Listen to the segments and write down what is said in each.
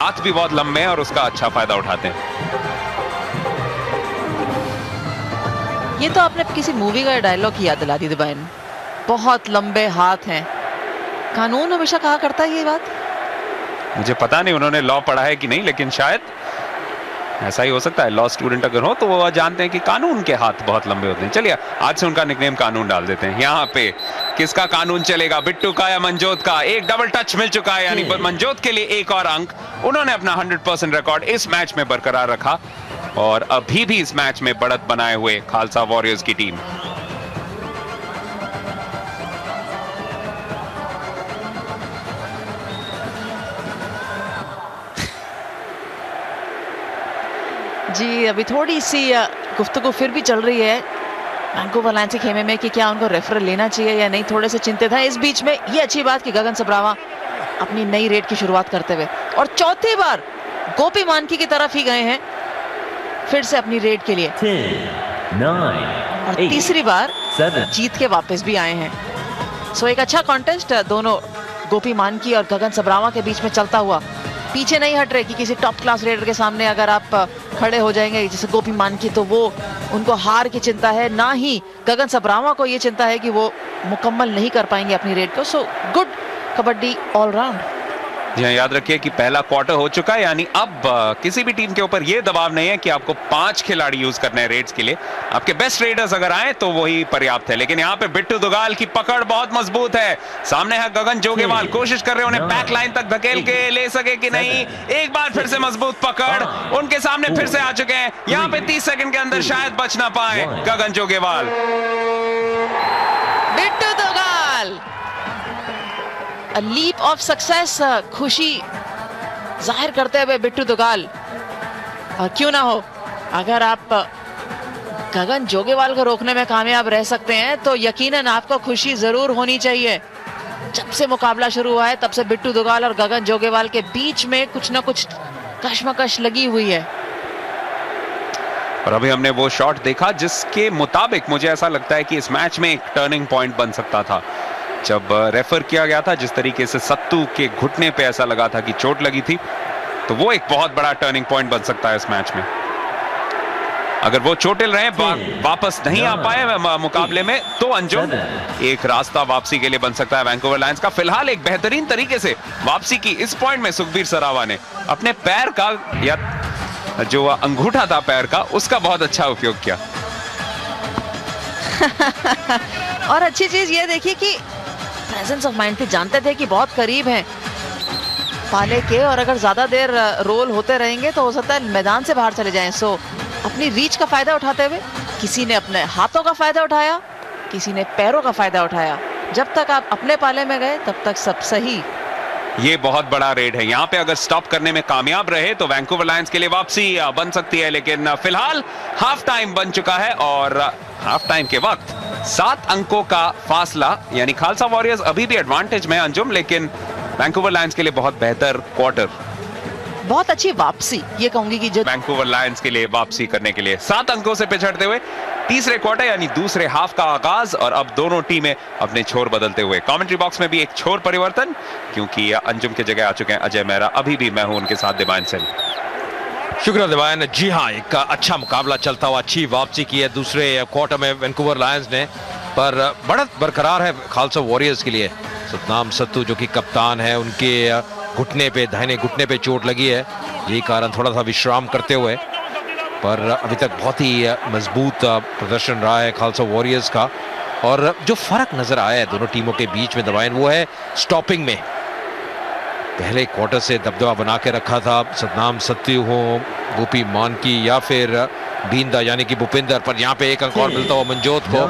हाथ भी बहुत लंबे हैं और उसका अच्छा फायदा उठाते हैं। ये तो आपने किसी मूवी का डायलॉग की याद दिला दी दिबाइन। बहुत लंबे हाथ हैं। कानून हमेशा कहा करता है ये बात। मुझे पता नहीं उन्होंने लॉ पढ़ा है कि नहीं, लेकिन शायद ऐसा ही हो सकता है। लॉ स्टूडेंट अगर हो तो वो जानते हैं कि कानून के हाथ बहुत लंबे होते हैं। चलिए आज से उनका निकनेम कानून डाल देते हैं। यहाँ पे किसका कानून चलेगा, बिट्टू का या मनजोत का? एक डबल टच मिल चुका है, यानी मनजोत के लिए एक और अंक। उन्होंने अपना 100% रिकॉर्ड इस मैच में बरकरार रखा और अभी भी इस मैच में बढ़त बनाए हुए खालसा वॉरियर्स की टीम। जी अभी थोड़ी सी गुफ्तगू फिर भी चल रही है वैंकूवर लायंस के खेमे में कि क्या उनको रेफरल लेना चाहिए या नहीं। थोड़े से चिंतित है। इस बीच में ये अच्छी बात कि गगन सबरावा अपनी नई रेड की शुरुआत करते हुए और चौथी बार गोपी मानकी की तरफ ही गए हैं फिर से अपनी रेड के लिए। 10, 9, और तीसरी बार 7 जीत के वापस भी आए हैं। सो एक अच्छा कॉन्टेस्ट दोनों गोपी मानकी और गगन सबरावा के बीच में चलता हुआ पीछे नहीं हट रहे कि किसी टॉप क्लास रेडर के सामने अगर आप खड़े हो जाएंगे जैसे गोपी मानकी तो वो उनको हार की चिंता है, ना ही गगन सबरावा को ये चिंता है कि वो मुकम्मल नहीं कर पाएंगे अपनी रेड को। So good kabaddi all round. जी हाँ, याद रखिए कि पहला क्वार्टर हो चुका है, यानी अब किसी भी टीम के ऊपर यह दबाव नहीं है कि आपको 5 खिलाड़ी यूज करने हैं रेड्स के लिए। आपके बेस्ट रेडर्स अगर आए तो वही पर्याप्त है। लेकिन यहाँ पे बिट्टू दुगाल की पकड़ बहुत मजबूत है। सामने है गगन जोगेवाल, कोशिश कर रहे हैं उन्हें बैक लाइन तक धकेल के ले सके कि नहीं। एक बार फिर से मजबूत पकड़ उनके सामने फिर से आ चुके हैं। यहाँ पे 30 सेकंड के अंदर शायद बच ना पाए गगन Jogewal. Bittu दुगाल leap of success, खुशी जाहिर करते हुए बिट्टू दुगाल। और क्यों ना हो, अगर आप गगन जोगेवाल को रोकने में कामयाब रह सकते हैं तो यकीनन आपको खुशी जरूर होनी चाहिए। जब से मुकाबला शुरू हुआ है तब से बिट्टू दुगाल और गगन जोगेवाल के बीच में कुछ ना कुछ कशमकश लगी हुई है। और अभी हमने वो शॉट देखा जिसके मुताबिक मुझे ऐसा लगता है कि इस मैच में एक टर्निंग पॉइंट बन सकता था। जब रेफर किया गया था, जिस तरीके से सत्तू के घुटने पे ऐसा लगा था कि चोट लगी थी, तो वो एक बहुत बड़ा टर्निंग पॉइंट बन सकता है इस मैच में। अगर वो चोटिल रहे, वापस नहीं आ पाए मुकाबले में, तो अंजुम एक रास्ता वापसी के लिए बन सकता है वैंकूवर लायंस का। फिलहाल एक बेहतरीन तरीके से वापसी की इस पॉइंट में सुखबीर सरावा ने अपने पैर का, या जो अंगूठा था पैर का, उसका बहुत अच्छा उपयोग किया। और अच्छी चीज ये देखिए कि प्रेजेंस ऑफ माइंड थी, जानते थे कि बहुत करीब हैं पाले के, और अगर ज्यादा देर रोल होते रहेंगे तो हो सकता है मैदान से बाहर चले जाएं। सो अपनी रीच का फायदा उठाते हुए किसी ने अपने हाथों का फायदा उठाया, किसी ने पैरों का फायदा उठाया। जब तक आप अपने पाले में गए तब तक सब सही। ये बहुत बड़ा रेड है। यहाँ पे अगर स्टॉप करने में कामयाब रहे तो वैंकूवर लायंस के लिए वापसी बन सकती है। लेकिन फिलहाल हाफ टाइम बन चुका है और हाफ टाइम के वक्त 7 अंकों का फासला, यानी खालसा वॉरियर्स अभी भी एडवांटेज में अंजुम, लेकिन वैंकूवर लायंस के लिए बहुत बेहतर क्वार्टर, बहुत अच्छी वापसी ये कहूंगी कि जो वैंकूवर लायंस के लिए वापसी करने के लिए 7 अंकों से पिछड़ते हुए तीसरे क्वार्टर यानी दूसरे हाफ का आगाज, और अब दोनों टीमें अपने छोर बदलते हुए। कमेंट्री बॉक्स में भी एक छोर परिवर्तन, क्योंकि अंजुम की जगह आ चुके हैं अजय मेहरा। अभी भी मैं हूं उनके साथ दिबाइन सेन। शुक्रिया दिबाइन। जी हाँ, एक अच्छा मुकाबला चलता हुआ, अच्छी वापसी की है दूसरे क्वार्टर में वैंकूवर लायंस ने, पर बढ़त बरकरार है खालसा वॉरियर्स के लिए। सतनाम सत्तू जो कि कप्तान है, उनके घुटने पे, दाहिने घुटने पे चोट लगी है, यही कारण थोड़ा सा विश्राम करते हुए, पर अभी तक बहुत ही मजबूत प्रदर्शन रहा है खालसा वॉरियर्स का। और जो फर्क नजर आया है दोनों टीमों के बीच में दिबाइन, वो है स्टॉपिंग में। पहले क्वार्टर से दबदबा बना के रखा था सतनाम सत्तू हो, गोपी मानकी या फिर बींदा यानी कि भूपिंदर, पर यहाँ पे एक अंक और मिलता हुआ मंजोत को।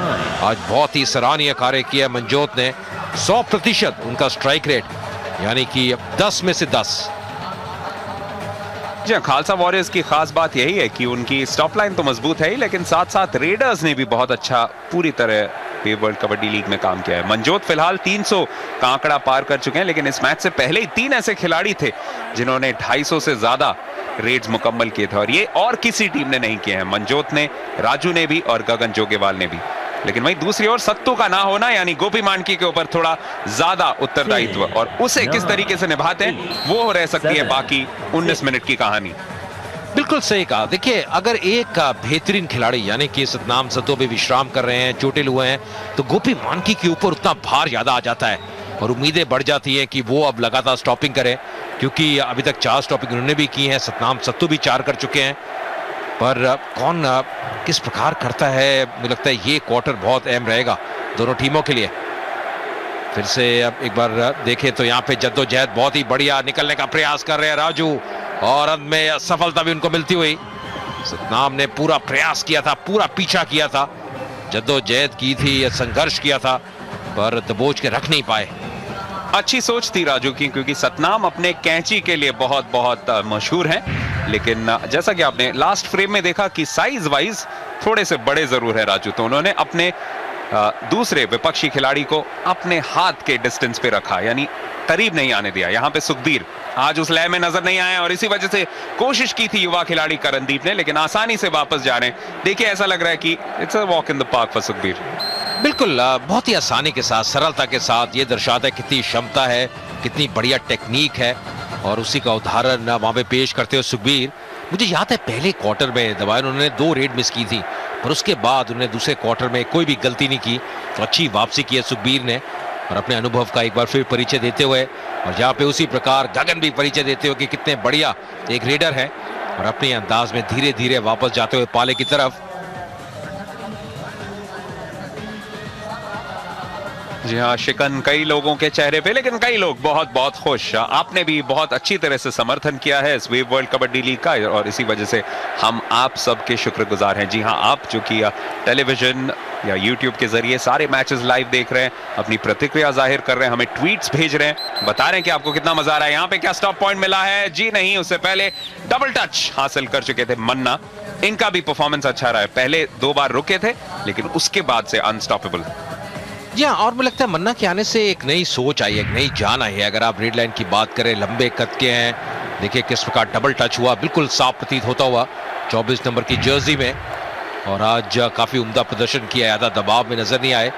आज बहुत ही सराहनीय कार्य किया मंजोत ने। 100% उनका स्ट्राइक रेट, यानी कि 10 में से 10। जी खालसा वॉरियर्स की खास बात यही है कि उनकी स्टॉप लाइन तो मजबूत है ही, लेकिन साथ साथ रेडर्स ने भी बहुत अच्छा पूरी तरह वर्ल्ड कबड्डी लीग में काम किया है। मंजोत फिलहाल 300 का आंकड़ा पार कर चुके हैं, लेकिन इस मैच से पहले ही 3 ऐसे खिलाड़ी थे जिन्होंने 250 से ज्यादा रेड्स मुकम्मल किए थे, और ये और किसी टीम ने नहीं किए हैं। मंजोत ने, राजू ने भी और गगन जोगेवाल ने भी। लेकिन वहीं दूसरी ओर सत्तू का ना होना यानी गोपी मानकी के ऊपर थोड़ा ज्यादा उत्तरदायित्व, और उसे किस तरीके से निभाते हैं वो रह सकती है बाकी 19 मिनट की कहानी। बिल्कुल सही कहा। देखिए, अगर एक बेहतरीन खिलाड़ी यानी कि सतनाम सत्तू भी विश्राम कर रहे हैं, चोटिल हुए हैं, तो गोपी मानकी के ऊपर उतना भार ज्यादा आ जाता है और उम्मीदें बढ़ जाती है कि वो अब लगातार स्टॉपिंग करें, क्योंकि अभी तक 4 स्टॉपिंग उन्होंने भी की हैं, सतनाम सत्तू भी 4 कर चुके हैं। पर कौन किस प्रकार करता है, मुझे लगता है ये क्वार्टर बहुत अहम रहेगा दोनों टीमों के लिए। फिर से अब एक बार देखें तो यहाँ पे जद्दोजहद बहुत ही बढ़िया निकलने का प्रयास कर रहे हैं राजू, और अंत में सफलता भी उनको मिलती हुई। सतनाम ने पूरा प्रयास किया था, पूरा पीछा किया था, जद्दोजहद की थी, संघर्ष किया था, पर दबोच के रख नहीं पाए। अच्छी सोच थी राजू की, क्योंकि सतनाम अपने कैंची के लिए बहुत बहुत मशहूर हैं, लेकिन जैसा कि आपने लास्ट फ्रेम में देखा कि साइज वाइज थोड़े से बड़े जरूर है राजू, तो उन्होंने अपने दूसरे विपक्षी खिलाड़ी को अपने हाथ के डिस्टेंस पे रखा, यानी करीब नहीं आने दिया। यहां पे सुखबीर आज उस लय में नजर नहीं आए और इसी वजह से कोशिश की थी युवा खिलाड़ी करणदीप ने, लेकिन आसानी से वापस जा रहे हैं। देखिए, ऐसा लग रहा है कि it's a walk in the park for Sukhbir. बिल्कुल, बहुत ही आसानी के साथ, सरलता के साथ, ये दर्शाता है कितनी क्षमता है, कितनी बढ़िया टेक्निक है, और उसी का उदाहरण वहां पे पेश करते हो सुखबीर। मुझे याद है पहले क्वार्टर में दवाई उन्होंने 2 रेड मिस की थी, पर उसके बाद उन्होंने दूसरे क्वार्टर में कोई भी गलती नहीं की, तो अच्छी वापसी की है सुखबीर ने, और अपने अनुभव का एक बार फिर परिचय देते हुए, और जहाँ पे उसी प्रकार गगन भी परिचय देते हुए कि कितने बढ़िया एक रेडर है, और अपने अंदाज में धीरे धीरे वापस जाते हुए पाले की तरफ। जी हाँ, शिकन कई लोगों के चेहरे पे, लेकिन कई लोग बहुत बहुत खुश। आपने भी बहुत अच्छी तरह से समर्थन किया है इस वेव वर्ल्ड कबड्डी लीग का, और इसी वजह से हम आप सबके शुक्रगुजार हैं। जी हाँ, आप जो कि टेलीविजन या यूट्यूब के जरिए सारे मैचेस लाइव देख रहे हैं, अपनी प्रतिक्रिया जाहिर कर रहे हैं, हमें ट्वीट्स भेज रहे हैं, बता रहे हैं कि आपको कितना मजा आ रहा है। यहाँ पे क्या स्टॉप पॉइंट मिला है? जी नहीं, उससे पहले डबल टच हासिल कर चुके थे मन्ना। इनका भी परफॉर्मेंस अच्छा रहा है, पहले 2 बार रुके थे, लेकिन उसके बाद से अनस्टॉपेबल। जी हाँ, और मुझे लगता है मन्ना के आने से एक नई सोच आई है, एक नई जान आई है। अगर आप रेड लाइन की बात करें, लंबे कद के हैं, देखिए किस प्रकार डबल टच हुआ, बिल्कुल साफ प्रतीत होता हुआ 24 नंबर की जर्सी में, और आज काफी उम्दा प्रदर्शन किया, ज्यादा दबाव में नजर नहीं आए।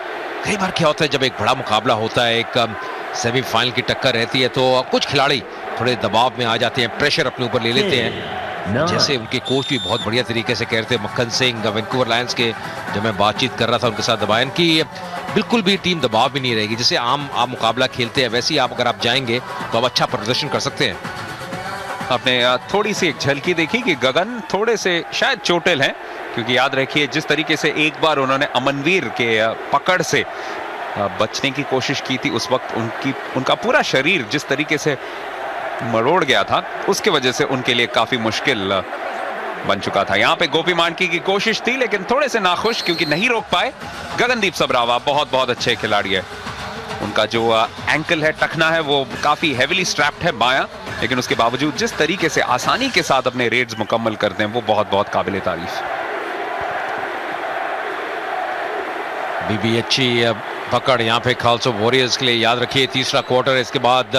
कई बार क्या होता है जब एक बड़ा मुकाबला होता है, एक सेमीफाइनल की टक्कर रहती है, तो कुछ खिलाड़ी थोड़े दबाव में आ जाते हैं, प्रेशर अपने ऊपर ले लेते हैं, जैसे उनके कोच भी बहुत बढ़िया तरीके से कह रहे थे, मक्खन सिंह वैंकूवर लायंस के, जब मैं बातचीत कर रहा था उनके साथ दबायन की, बिल्कुल भी टीम दबाव भी नहीं रहेगी, जैसे आम मुकाबला खेलते हैं वैसे ही आप अगर आप जाएंगे तो आप अच्छा प्रदर्शन कर सकते हैं। आपने थोड़ी सी एक झलकी देखी कि गगन थोड़े से शायद चोटिल हैं, क्योंकि याद रखिए जिस तरीके से एक बार उन्होंने अमनवीर के पकड़ से बचने की कोशिश की थी, उस वक्त उनका पूरा शरीर जिस तरीके से मरोड़ गया था, उसके वजह से उनके लिए काफी मुश्किल बन चुका था। यहां पे गोपी मानकी की कोशिश थी, लेकिन थोड़े से नाखुश क्योंकि नहीं रोक पाए। गगनदीप सबरावा बहुत बहुत अच्छे खिलाड़ी है, उनका जो एंकल है, टखना है, वो काफी हेवीली स्ट्रैप्ड है बायां, लेकिन उसके बावजूद जिस तरीके से आसानी के साथ अपने रेड्स मुकम्मल करते हैं, वो बहुत बहुत काबिल तारीफ। बीबी अच्छी पकड़ यहाँ पे खालसा वॉरियर्स के लिए। याद रखिए तीसरा क्वार्टर, इसके बाद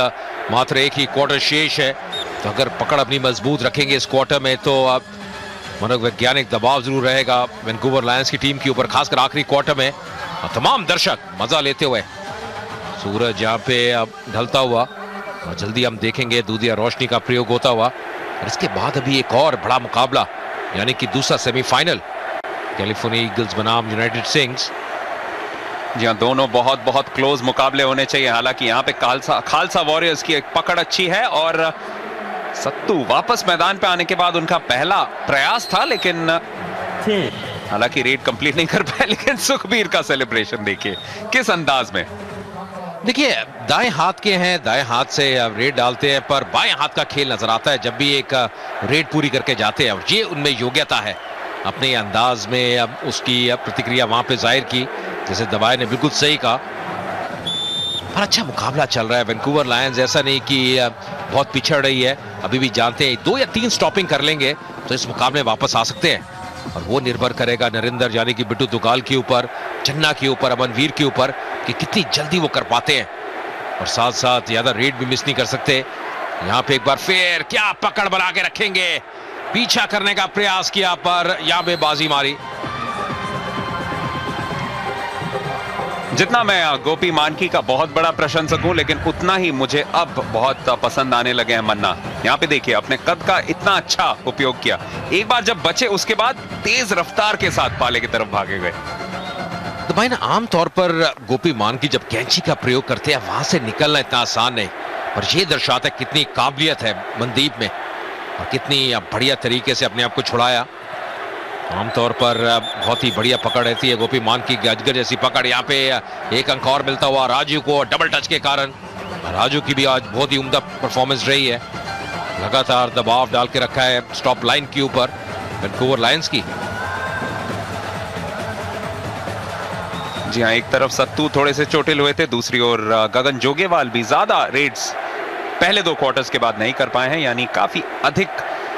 मात्र एक ही क्वार्टर शेष है, तो अगर पकड़ अपनी मजबूत रखेंगे इस क्वार्टर में तो मनोवैज्ञानिक दबाव जरूर रहेगा वैंकूवर लायंस की टीम के ऊपर, खासकर आखिरी क्वार्टर में, और तमाम दर्शक मजा लेते हुए। सूरज यहाँ पे अब ढलता हुआ, और जल्दी हम देखेंगे दूधिया रोशनी का प्रयोग होता हुआ, और इसके बाद अभी एक और बड़ा मुकाबला, यानी कि दूसरा सेमीफाइनल, कैलिफोर्निया ईगल्स बनाम यूनाइटेड सिंग्स। जी हाँ, दोनों बहुत बहुत क्लोज मुकाबले होने चाहिए। हालांकि यहाँ पे खालसा वॉरियर्स की एक पकड़ अच्छी है, और सत्तू वापस मैदान पे आने के बाद उनका पहला प्रयास था, लेकिन हालांकि रेड कंप्लीट नहीं कर पाए। लेकिन सुखबीर का सेलिब्रेशन देखिए किस अंदाज में। देखिए दाएं हाथ के हैं, दाएं हाथ से रेड डालते हैं, पर बाएं हाथ का खेल नजर आता है जब भी एक रेड पूरी करके जाते हैं, और ये उनमें योग्यता है। अपने अंदाज में अब उसकी प्रतिक्रिया वहां पे जाहिर की, जैसे दवाई ने बिल्कुल सही कहा। पर अच्छा मुकाबला चल रहा है। वैंकूवर लायंस ऐसा नहीं कि बहुत पिछड़ रही है, अभी भी जानते हैं 2 या 3 स्टॉपिंग कर लेंगे तो इस मुकाबले में वापस आ सकते हैं, और वो निर्भर करेगा नरेंद्र यानी कि बिट्टू दुगाल के ऊपर, चन्ना के ऊपर, अमनवीर के ऊपर कि कितनी जल्दी वो कर पाते हैं, और साथ साथ ज्यादा रेड भी मिस नहीं कर सकते। यहाँ पे एक बार फिर क्या पकड़ बना के रखेंगे, पीछा करने का प्रयास किया पर यहाँ पे बाजी मारी। जितना मैं गोपी मानकी का बहुत बड़ा प्रशंसक हूं, लेकिन उतना ही मुझे अब बहुत पसंद आने लगे हैं मन्ना। यहाँ पे देखिए, अपने कद का इतना अच्छा उपयोग किया। एक बार जब बचे, उसके बाद तेज रफ्तार के साथ पाले की तरफ भागे गए। तो भाई ना, आमतौर पर गोपी मानकी जब कैंची का प्रयोग करते हैं, वहां से निकलना इतना आसान नहीं, पर यह दर्शाता है कितनी काबिलियत है मनदीप में और कितनी बढ़िया तरीके से अपने आप को छुड़ाया। आमतौर पर बहुत ही बढ़िया पकड़ रहती है गोपी मानकी की, अजगर जैसी पकड़। यहाँ पे एक अंक और मिलता हुआ राजू को डबल टच के कारण। राजू की भी आज बहुत ही उम्दा परफॉर्मेंस रही है, लगातार दबाव डाल के रखा है स्टॉप लाइन के ऊपर वैंकूवर लायंस की। जी हाँ, एक तरफ सत्तू थोड़े से चोटिल हुए थे, दूसरी ओर गगन जोगेवाल भी ज्यादा रेड्स पहले 2 क्वार्टर्स के बाद नहीं कर पाए हैं, यानी काफी अधिक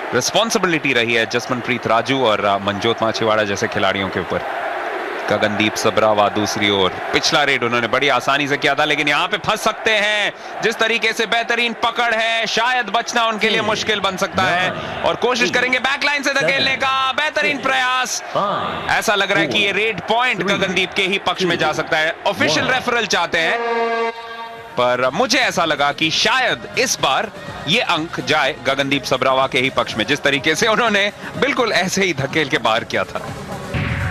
रिस्पॉन्सिबिलिटी रही है जसमनप्रीत राजू और मनजोत माछीवाड़ा जैसे खिलाड़ियों के ऊपर। गगनदीप सबरावा दूसरी ओर, पिछला रेड उन्होंने बड़ी आसानी से किया था, लेकिन यहां पे फंस सकते हैं। जिस तरीके से बेहतरीन पकड़ है, शायद बचना उनके लिए मुश्किल बन सकता है और कोशिश करेंगे बैकलाइन से धकेलने का। बेहतरीन प्रयास। ऐसा लग रहा है कि ये रेड पॉइंट गगनदीप के ही पक्ष में जा सकता है। ऑफिशियल रेफरल चाहते हैं, पर मुझे ऐसा लगा कि शायद इस बार ये अंक जाए गगनदीप सबरावा के ही पक्ष में, जिस तरीके से उन्होंने बिल्कुल ऐसे ही धकेल के बाहर किया था।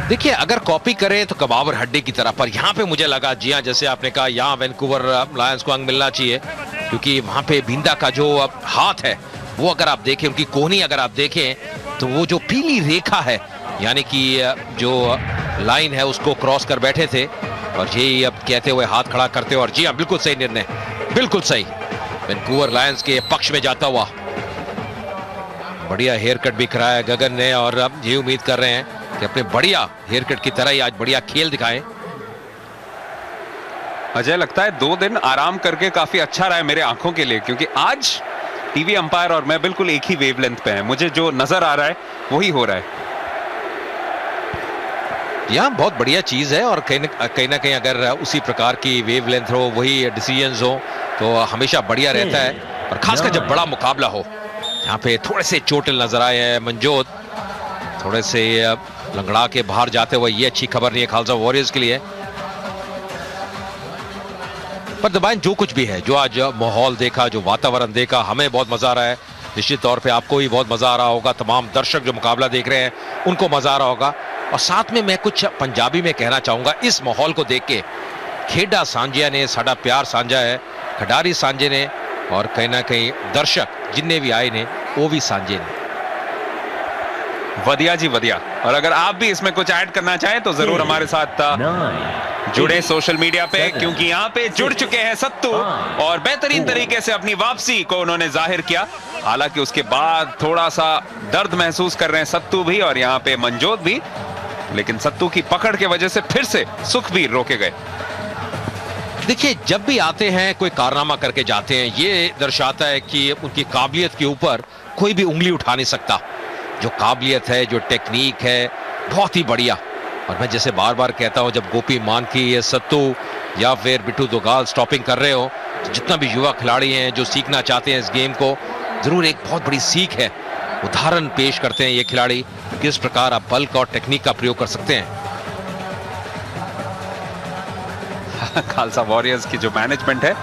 देखिए, अगर कॉपी करें तो कबाबर हड्डी की तरह, पर यहां पे मुझे लगा, जी हां, जैसे आपने कहा, यहां वैंकूवर लायंस को अंक मिलना चाहिए, क्योंकि वहां पे बिंदा का जो हाथ है, वो अगर आप देखें, उनकी कोहनी अगर आप देखें, तो वो जो पीली रेखा है, यानी कि जो लाइन है, उसको क्रॉस कर बैठे थे और यही अब कहते हुए हाथ खड़ा करते हुए, और जी हां, बिल्कुल सही निर्णय, बिल्कुल सही, वैंकूवर लायंस के पक्ष में जाता हुआ। बढ़िया हेयर कट भी कराया गगन ने, और अब ये उम्मीद कर रहे हैं कि अपने बढ़िया हेयर कट की तरह ही आज बढ़िया खेल दिखाएं। अजय, लगता है 2 दिन आराम करके काफी अच्छा रहा है मेरे आंखों के लिए, क्योंकि आज टीवी अंपायर और मैं बिल्कुल एक ही वेवलेंथ पे हैं। मुझे जो नजर आ रहा है वही हो रहा है। यह बहुत बढ़िया चीज है, और कहीं ना कहीं अगर उसी प्रकार की वेवलेंथ हो, वही डिसीजंस हो, तो हमेशा बढ़िया रहता है। और खासकर जब बड़ा मुकाबला हो। यहाँ पे थोड़े से चोटिल नजर आए हैं मनजोत, थोड़े से लंगड़ा के बाहर जाते हुए, ये अच्छी खबर नहीं है खालसा वॉरियर्स के लिए। पर दबाएं, जो कुछ भी है, जो आज माहौल देखा, जो वातावरण देखा, हमें बहुत मजा आ रहा है। निश्चित तौर पे आपको भी बहुत मजा आ रहा होगा, तमाम दर्शक जो मुकाबला देख रहे हैं उनको मजा आ रहा होगा। और साथ में मैं कुछ पंजाबी में कहना चाहूंगा, इस माहौल को देख के खेडा सांझिया ने साडा प्यार सांझा है, खिडारी सांझे ने, और कहीं ना कहीं दर्शक जिन्ने भी आए ने वो भी सांझे ने। वधिया जी वधिया। और अगर आप भी इसमें कुछ ऐड करना चाहें तो जरूर हमारे साथ जुड़े सोशल मीडिया पे, क्योंकि यहाँ पे जुड़ चुके हैं सत्तू और बेहतरीन तरीके से अपनी वापसी को उन्होंने जाहिर किया। हालांकि उसके बाद थोड़ा सा दर्द महसूस कर रहे हैं सत्तू भी और यहाँ पे मनजोत भी, लेकिन सत्तू की पकड़ के वजह से फिर से सुखबीर रोके गए। देखिए, जब भी आते हैं कोई कारनामा करके जाते हैं, ये दर्शाता है कि उनकी काबिलियत के ऊपर कोई भी उंगली उठा नहीं सकता। जो काबिलियत है, जो टेक्निक है, बहुत ही बढ़िया। और मैं जैसे बार बार कहता हूं, जब गोपी मानकी, सत्तू या फिर बिट्टू दोगाल स्टॉपिंग कर रहे हो, तो जितना भी युवा खिलाड़ी हैं जो सीखना चाहते हैं इस गेम को, जरूर एक बहुत बड़ी सीख है, उदाहरण पेश करते हैं ये खिलाड़ी, किस प्रकार आप बल्क और टेक्निक का प्रयोग कर सकते हैं। खालसा वॉरियर्स की जो मैनेजमेंट है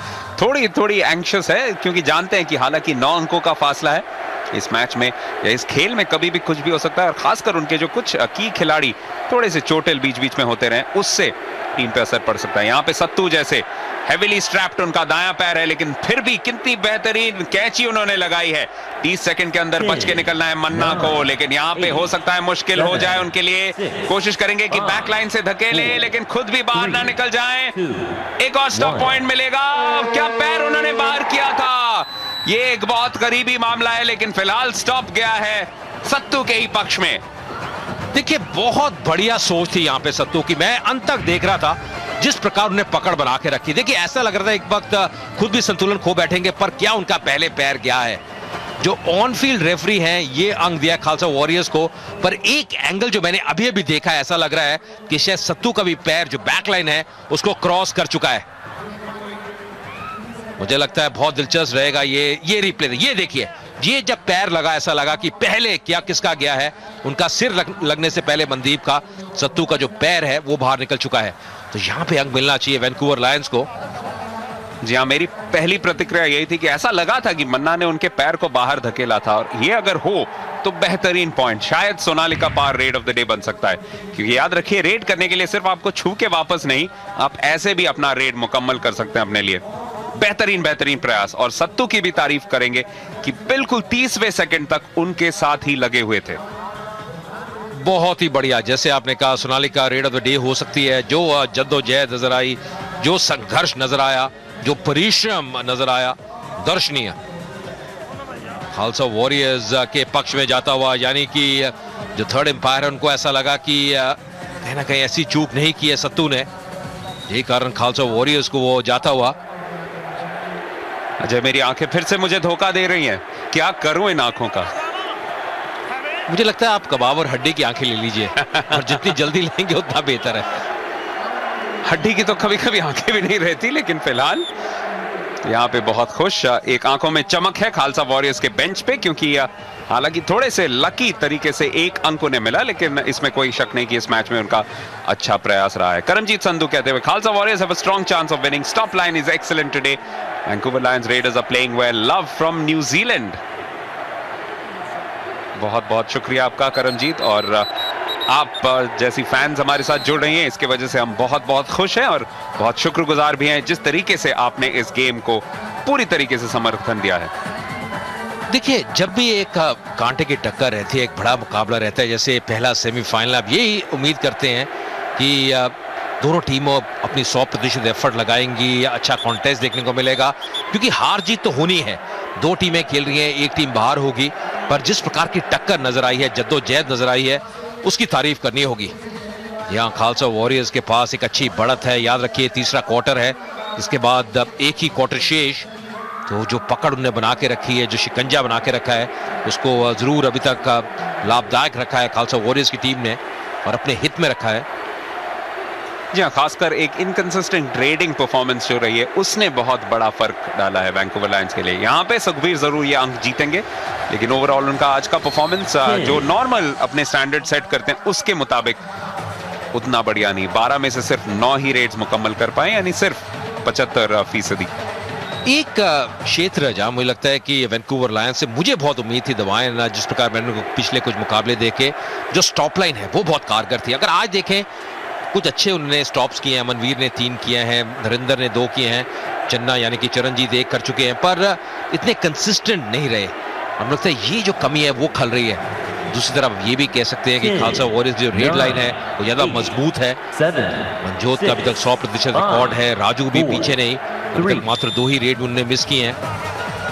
थोड़ी एंग्शियस है, क्योंकि जानते हैं कि हालांकि 9 अंकों का फासला है इस मैच में या इस खेल में, कभी भी कुछ भी हो सकता है। और खासकर उनके जो कुछ की खिलाड़ी थोड़े से चोटिल बीच बीच में होते रहे, उससे टीम पे असर पड़ सकता है। यहाँ पे सत्तू जैसे हेवीली स्ट्रैप्ड उनका दायां पैर है, लेकिन फिर भी कितनी बेहतरीन कैची उन्होंने लगाई है। 30 सेकंड के अंदर बच के निकलना है मन्ना को, लेकिन यहाँ पे हो सकता है मुश्किल हो जाए उनके लिए। कोशिश करेंगे कि बैकलाइन से धकेले, लेकिन खुद भी बाहर ना निकल जाएं। एक और स्टॉप पॉइंट मिलेगा। क्या पैर उन्होंने बाहर किया था, ये एक बहुत करीबी मामला है, लेकिन फिलहाल स्टॉप गया है सत्तू के ही पक्ष में। देखिए, बहुत बढ़िया सोच थी यहाँ पे सत्तू की। मैं अंत तक देख रहा था जिस प्रकार उन्हें पकड़ बना के रखी। देखिए, ऐसा लग रहा था एक वक्त खुद भी संतुलन खो बैठेंगे, पर क्या उनका पहले पैर गया है। जो ऑन फील्ड रेफरी हैं, ये अंक दिया खालसा वॉरियर्स को, पर एक एंगल जो मैंने अभी अभी देखा, ऐसा लग रहा है कि शायद सत्तू का भी पैर जो बैकलाइन है उसको क्रॉस कर चुका है। मुझे लगता है बहुत दिलचस्प रहेगा ये रिप्ले। ये देखिए, ये जब पैर लगा, ऐसा लगा कि पहले क्या किसका गया है। उनका सिर लगने से पहले मनदीप का, सत्तू का जो पैर है वो बाहर निकल चुका है। तो यहां पे अंक मिलना चाहिए वैंकूवर लायंस को। जी हाँ, मेरी पहली प्रतिक्रिया यही थी कि ऐसा लगा था कि मन्ना ने उनके पैर को बाहर धकेला था, और ये अगर हो तो बेहतरीन पॉइंट, शायद सोनालिका पार रेड ऑफ द डे बन सकता है। क्योंकि याद रखिए, रेड करने के लिए सिर्फ आपको छू के वापस नहीं, आप ऐसे भी अपना रेड मुकम्मल कर सकते हैं अपने लिए। बेहतरीन प्रयास, और सत्तू की भी तारीफ करेंगे कि बिल्कुल 30वें सेकंड तक उनके साथ ही लगे हुए थे। बहुत ही बढ़िया, जैसे आपने कहा Sonalika rid of the day हो सकती है। जो जद्दोजहद नजर आई, जो संघर्ष नजर आया, जो परिश्रम नजर आया, दर्शनीय। खालसा वॉरियर्स के पक्ष में जाता हुआ, यानी कि जो थर्ड एम्पायर है उनको ऐसा लगा कि कहीं ना कहीं ऐसी चूक नहीं की है सत्तू ने, यही कारण खालसा वॉरियर्स को वो जाता हुआ। अजय, मेरी आंखें फिर से मुझे धोखा दे रही हैं, क्या करूं इन आंखों का। मुझे लगता है आप कबाब और हड्डी की आंखें ले लीजिए, और जितनी जल्दी लेंगे उतना बेहतर है। हड्डी की तो कभी कभी आंखें भी नहीं रहती, लेकिन फिलहाल यहाँ पे बहुत खुश, एक आंखों में चमक है खालसा वॉरियर्स के बेंच पे, क्योंकि हालांकि थोड़े से लकी तरीके से एक अंक उन्हें मिला, लेकिन इसमें कोई शक नहीं कि इस मैच में उनका अच्छा प्रयास रहा है। करमजीत संधू कहते हुए, Khalsa Warriors have a strong chance of winning, stop line is excellent today, Vancouver Lions Raiders are playing well, love from New Zealand. बहुत बहुत शुक्रिया आपका करमजीत, और आप जैसी फैंस हमारे साथ जुड़ रही हैं, इसके वजह से हम बहुत बहुत खुश हैं और बहुत शुक्रगुजार भी हैं जिस तरीके से आपने इस गेम को पूरी तरीके से समर्थन दिया है। देखिए, जब भी एक कांटे की टक्कर रहती है, एक बड़ा मुकाबला रहता है, जैसे पहला सेमीफाइनल, आप यही उम्मीद करते हैं कि दोनों टीमों अपनी 100% एफर्ट लगाएंगी, अच्छा कॉन्टेस्ट देखने को मिलेगा, क्योंकि हार जीत तो होनी है। दो टीमें खेल रही हैं, एक टीम बाहर होगी, पर जिस प्रकार की टक्कर नजर आई है, जद्दोजहद नजर आई है, उसकी तारीफ करनी होगी। यहाँ खालसा वॉरियर्स के पास एक अच्छी बढ़त है। याद रखिए, तीसरा क्वार्टर है, इसके बाद एक ही क्वार्टर शेष, तो जो पकड़ उन्हें बना के रखी है, जो शिकंजा बना के रखा है, उसको जरूर अभी तक लाभदायक रखा है खालसा वॉरियर्स की टीम ने, और अपने हित में रखा है। जी हाँ, खासकर एक इनकंसिस्टेंट रेडिंग परफॉर्मेंस जो रही है, उसने बहुत बड़ा फर्क डाला है वैंकूवर लायंस के लिए। यहाँ पे सुखबीर जरूर ये अंक जीतेंगे, लेकिन ओवरऑल उनका आज का परफॉर्मेंस जो नॉर्मल अपने स्टैंडर्ड सेट करते हैं उसके मुताबिक उतना बढ़िया नहीं। 12 में से सिर्फ 9 ही रेड्स मुकम्मल कर पाए, यानी सिर्फ 75%। एक क्षेत्र जहां मुझे लगता है कि वैंकूवर लायंस से मुझे बहुत उम्मीद थी, दवाएं जिस प्रकार मैंने पिछले कुछ मुकाबले देखे, जो स्टॉप लाइन है वो बहुत कारगर थी। अगर आज देखें, कुछ अच्छे उन्होंने स्टॉप्स किए हैं, मनवीर ने 3 किए हैं, नरेंद्र ने 2 किए हैं, चन्ना यानी कि चरणजीत 1 कर चुके हैं, पर इतने कंसिस्टेंट नहीं रहे। हम लगता है ये जो कमी है वो खल रही है। दूसरी तरफ ये भी कह सकते हैं कि खालसा वॉरियर्स जो रेड लाइन है वो ज्यादा मजबूत है। मनजोत का अभी तक 100% रिकॉर्ड है, राजू भी पीछे नहीं, अभी तक मात्र 2 ही रेड उन्होंने मिस किए हैं,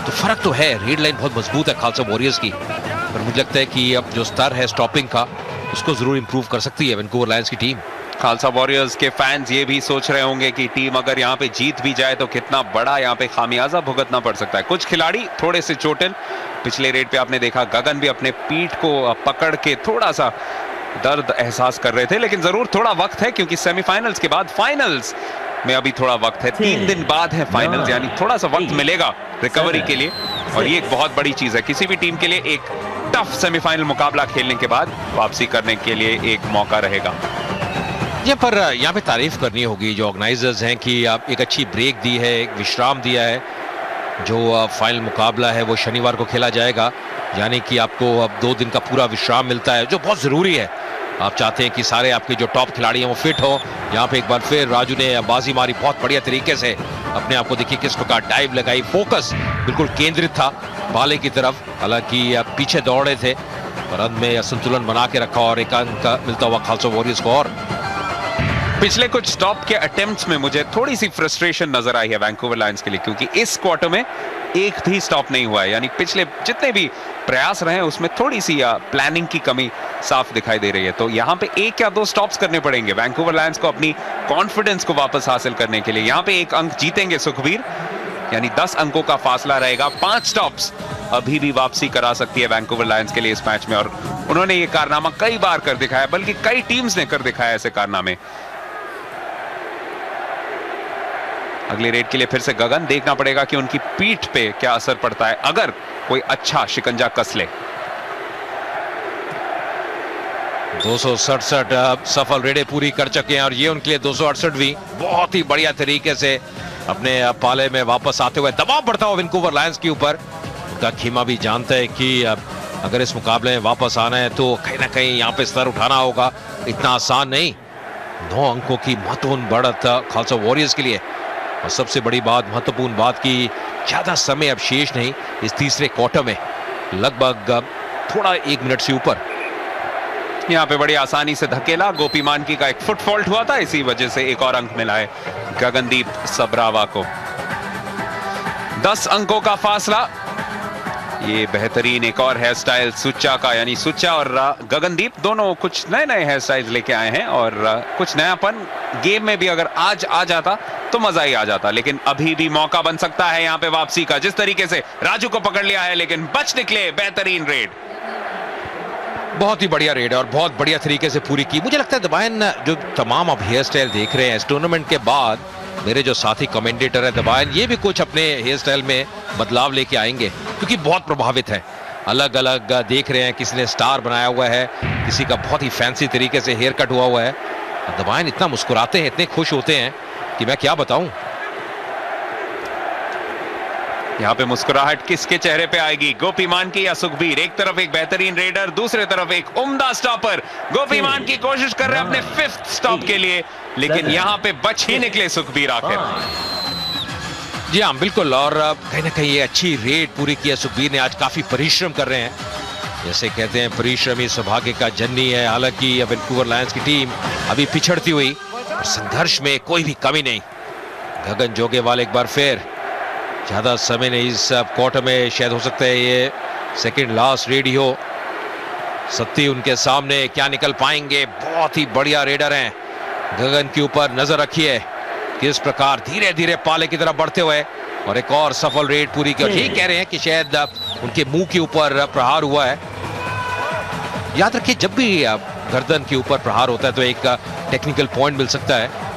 तो फर्क तो है। रेड लाइन बहुत मजबूत है खालसा वॉरियर्स की, पर मुझे लगता है कि अब जो स्तर है स्टॉपिंग का, उसको जरूर इंप्रूव कर सकती है वैंकूवर लायंस की टीम। खालसा वॉरियर्स के फैंस ये भी सोच रहे होंगे कि टीम अगर यहाँ पे जीत भी जाए तो कितना बड़ा यहाँ पे खामियाजा भुगतना पड़ सकता है। कुछ खिलाड़ी थोड़े से चोटिल, पिछले रेड पे आपने देखा गगन भी अपने पीठ को पकड़ के थोड़ा सा दर्द एहसास कर रहे थे, लेकिन जरूर थोड़ा वक्त है, क्योंकि सेमीफाइनल्स के बाद फाइनल्स में अभी थोड़ा वक्त है। 3 दिन बाद है फाइनल्स, यानी थोड़ा सा वक्त मिलेगा रिकवरी के लिए, और ये एक बहुत बड़ी चीज है किसी भी टीम के लिए। एक टफ सेमीफाइनल मुकाबला खेलने के बाद वापसी करने के लिए एक मौका रहेगा। ये पर यहाँ पे तारीफ करनी होगी जो ऑर्गेनाइजर्स हैं कि आप एक अच्छी ब्रेक दी है, एक विश्राम दिया है। जो फाइनल मुकाबला है वो शनिवार को खेला जाएगा, यानी कि आपको अब 2 दिन का पूरा विश्राम मिलता है, जो बहुत जरूरी है। आप चाहते हैं कि सारे आपके जो टॉप खिलाड़ी हैं वो फिट हो। यहाँ पे एक बार फिर राजू ने बाजी मारी बहुत बढ़िया तरीके से, अपने आप को देखिए किस प्रकार डाइव लगाई, फोकस बिल्कुल केंद्रित था भाले की तरफ, हालांकि पीछे दौड़ रहे थे, पर अंत में संतुलन बना के रखा और एक अंक मिलता हुआ खालसा वॉरियर्स को। और पिछले कुछ स्टॉप के अटेम्प्ट्स में मुझे थोड़ी सी फ्रस्ट्रेशन नजर आई है वैंकूवर लायंस के लिए, क्योंकि इस क्वार्टर में एक भी स्टॉप नहीं हुआ है, यानी पिछले जितने भी प्रयास रहे हैं उसमें थोड़ी सी प्लानिंग की कमी साफ दिखाई दे रही है। तो यहाँ पे 1 या 2 स्टॉप्स करने पड़ेंगे वैंकूवर लायंस को अपनी कॉन्फिडेंस को वापस हासिल करने के लिए। यहाँ पे 1 अंक जीतेंगे सुखबीर, यानी 10 अंकों का फासला रहेगा। 5 स्टॉप्स अभी भी वापसी करा सकती है वैंकूवर लायंस के लिए इस मैच में, और उन्होंने ये कारनामा कई बार कर दिखाया, बल्कि कई टीम्स ने कर दिखाया ऐसे कारनामे। अगले रेड के लिए फिर से गगन, देखना पड़ेगा कि उनकी पीठ पे क्या असर पड़ता है अगर कोई अच्छा शिकंजा कस ले। 267 सफल रेडें पूरी कर चुके हैं और ये उनके लिए 268 भी बहुत ही बढ़िया तरीके से अपने पाले में वापस आते हुए दबाव बढ़ता हुआ वैंकूवर लायंस के ऊपर। उनका खीमा भी जानता है कि अगर इस मुकाबले में वापस आना है तो कहीं ना कहीं यहाँ पे स्तर उठाना होगा, इतना आसान नहीं। 9 अंकों की महत्वपूर्ण बढ़त खालसा वॉरियर्स के लिए। और सबसे बड़ी बात, महत्वपूर्ण बात की ज्यादा समय अब शेष नहीं इस तीसरे क्वार्टर में, लगभग थोड़ा 1 मिनट से ऊपर। यहाँ पे बड़ी आसानी से धकेला, गोपी मानकी का एक फुट फॉल्ट हुआ था, इसी वजह से एक और अंक मिला है गगनदीप सबरावा को। 10 अंकों का फासला। ये बेहतरीन एक और हेयर स्टाइल सुच्चा का, यानी सुच्चा और गगनदीप दोनों कुछ नए नए हेयर स्टाइल्स लेके आए हैं और कुछ नयापन गेम में भी अगर आज आ जाता तो मजा ही आ जाता। लेकिन अभी भी मौका बन सकता है यहाँ पे वापसी का। जिस तरीके से राजू को पकड़ लिया है लेकिन बच निकले, बेहतरीन रेड, बहुत ही बढ़िया रेड और बहुत बढ़िया तरीके से पूरी की। मुझे लगता है दबायन जो तमाम अब हेयर स्टाइल देख रहे हैं इस टूर्नामेंट के बाद, मेरे जो साथी कमेंटेटर है दबायन, ये भी कुछ अपने हेयर स्टाइल में बदलाव लेके आएंगे क्योंकि बहुत प्रभावित है। अलग अलग देख रहे हैं, किसी ने स्टार बनाया हुआ है, किसी का बहुत ही फैंसी तरीके से हेयर कट हुआ हुआ है। दबायन इतना मुस्कुराते हैं, इतने खुश होते हैं कि मैं क्या बताऊं। यहाँ पे मुस्कुराहट किसके चेहरे पे आएगी, गोपी मानकी या सुखबीर? एक तरफ एक बेहतरीन रेडर, दूसरे तरफ एक उम्दा स्टॉपर। गोपी मानकी कोशिश कर रहे हैं अपने 5th स्टॉप के लिए, लेकिन यहाँ पे बच ही निकले सुखबीर आखिर। जी हाँ, बिल्कुल। और कहीं ना कहीं ये अच्छी रेड पूरी की है सुखबीर ने। आज काफी परिश्रम कर रहे हैं, जैसे कहते हैं परिश्रमी सौभाग्य का जननी है। हालांकि वैंकूवर लायंस की टीम अभी पिछड़ती हुई, संघर्ष में कोई भी कमी नहीं। गगन जोगेवाल एक बार फिर, ज्यादा समय नहीं इस क्वार्टर में, शायद हो सकता है ये सेकंड लास्ट रेड ही हो। सत्ती उनके सामने, क्या निकल पाएंगे? बहुत ही बढ़िया रेडर हैं। गगन के ऊपर नजर रखिए किस प्रकार धीरे धीरे पाले की तरफ बढ़ते हुए, और एक और सफल रेड पूरी की। और यही कह रहे हैं कि शायद उनके मुंह के ऊपर प्रहार हुआ है। याद रखिए, जब भी गर्दन के ऊपर प्रहार होता है तो एक टेक्निकल पॉइंट मिल सकता है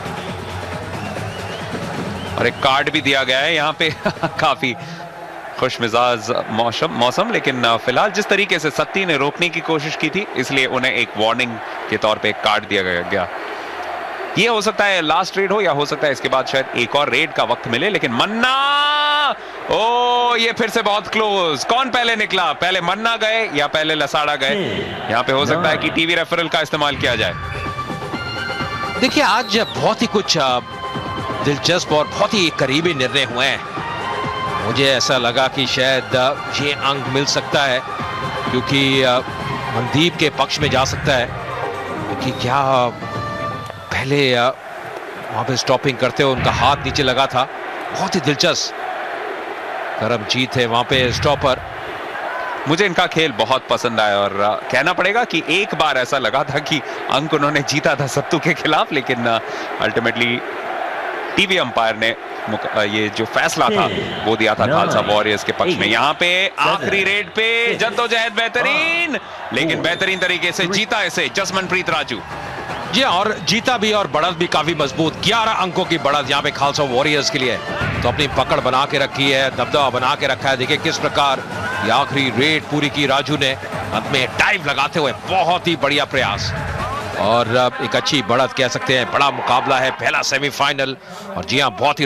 और एक कार्ड भी दिया गया है यहाँ पे। काफी खुश मिजाज मौसम, लेकिन फिलहाल जिस तरीके से सत्ती ने रोकने की कोशिश की थी, इसलिए उन्हें एक वार्निंग के तौर पे एक कार्ड दिया गया। ये हो सकता है लास्ट रेड हो, या हो सकता है इसके बाद शायद एक और रेड का वक्त मिले। लेकिन मन्ना, ओ ये फिर से बहुत क्लोज। कौन पहले निकला? पहले मन्ना गए या पहले लसाड़ा गए? यहाँ पे हो सकता है कि टीवी रेफरल का इस्तेमाल किया जाए। देखिए, आज बहुत ही कुछ दिलचस्प और बहुत ही करीबी निर्णय हुए हैं। मुझे ऐसा लगा कि शायद ये अंक मिल सकता है, क्योंकि मनदीप के पक्ष में जा सकता है, क्योंकि क्या पहले वहां पे स्टॉपिंग करते हुए उनका हाथ नीचे लगा था। बहुत ही दिलचस्प करमजीत है वहां पे स्टॉपर। मुझे इनका खेल बहुत पसंद आया और कहना पड़ेगा कि एक बार ऐसा लगा था कि अंक उन्होंने जीता था सत्तू के खिलाफ, लेकिन अल्टीमेटली टीवी अंपायर ने ये जो फैसला था वो दिया था खालसा वॉरियर्स के पक्ष में। यहाँ पे आखिरी रेड पे जद्दोजहद बेहतरीन, लेकिन बेहतरीन तरीके से जीता इसे जसमनप्रीत राजू। जी, और जीता भी और बढ़त भी काफी मजबूत। 11 अंकों की बढ़त यहाँ पे खालसा वॉरियर्स के लिए। तो अपनी पकड़ बना के रखी है, दबदबा बना के रखा है। देखिए किस प्रकार ये आखिरी रेड पूरी की राजू ने, अंत में डाइव लगाते हुए। बहुत ही बढ़िया प्रयास और एक अच्छी बढ़त कह सकते हैं। बड़ा मुकाबला है, पहला सेमीफाइनल, और जी हाँ, बहुत ही